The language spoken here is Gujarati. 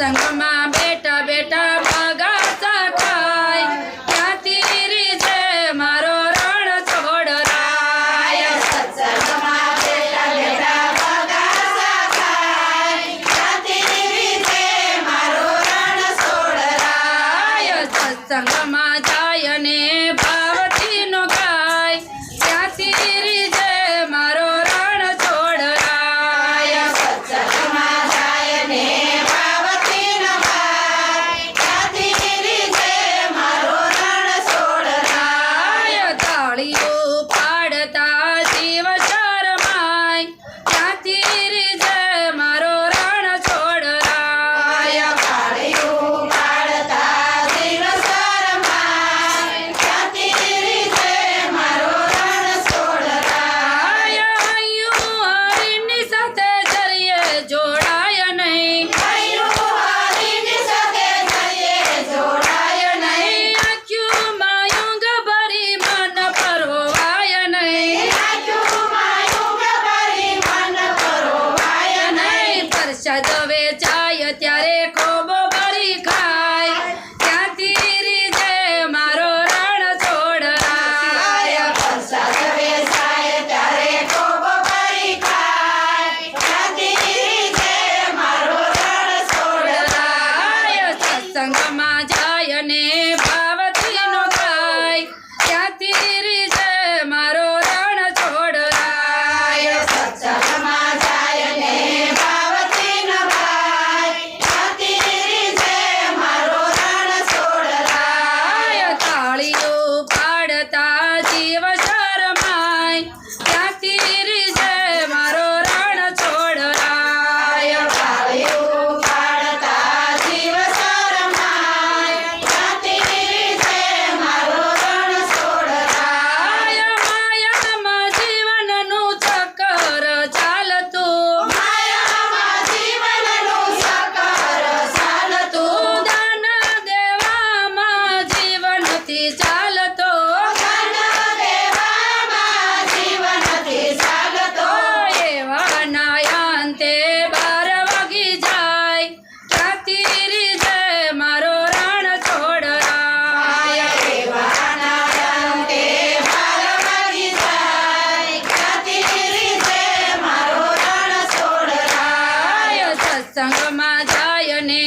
સત્સંગમાં બેઠા બેઠા બગાસા ખાય ત્યાંથી રીજે મારો રણ છોડરાય સત્સંગમાં બેઠા બેઠા બગાસા ખાય ત્યાંથી રીજે મારો રણ છોડરાય સત્સંગમાં જાય ને ભાવથી નો ગાય ત્યાંથી રીજે મારો રણ છોડરાય સત્સંગમાં જાય ને ભાવથી ન ગાય ત્યાંથી રીજે મારો રણ છોડરાય તાળીઓ પાડતા જીવ શરમાય ત્યાંથી રીજે મારો રણ છોડરાય તાળીઓ પાડતા જીવ શરમાય ત્યાંથી રીજે મારો રણ છોડરાય હરિની સાથે જરીએ જોડાય નહીં હરિની સાથે જઈએ જોડાય નહીં આંખ્યુંમાં ઊંઘ ભરી મન પરવાય નહીં આંખોમાં ઊંઘ ભરી મન પરોવાય નહીં પ્રસાદ વેચાય ત્યારે ખૂબ ભરી ખાય ત્યાંથી રીજે મારો રણ છોડરાય પ્રસાદ વેચાય ત્યારે ખૂબ ભરી ખાય ત્યાંથી રીજે મારો રણ છોડરાય સત્સંગમાં જાય ને ભાવથી નો ગાય ત્યાંથી રીજે મારો રણ છોડરાય સત્સંગમાં જાય ને ભાવથી ન ગાય ત્યાંથી રીજે મારો રણ છોડરાય તાળીઓ પાડતા જીવ શરમાય ત્યાંથી રીજે મારો રણ છોડરાય તાળીઓ પાડતા જીવ શરમાય ત્યાંથી રીજે મારો રણ છોડરાય માયામાં જીવનનું ચક્કર ચાલતું માયામાં જીવનનું સકર ચાલતું દાન દેવામાં જીવનથી ચાલતો ધન દેવામાં જીવનથી ચાલતો એવા નાયાંતે 12 વાગી જાય ત્યાંથી રીજે મારો રણ છોડરાય દેવાના અંતે 12 વાગી જાય ત્યાંથી રીજે મારો રણ છોડરાય સત્સંગમાં જાય ને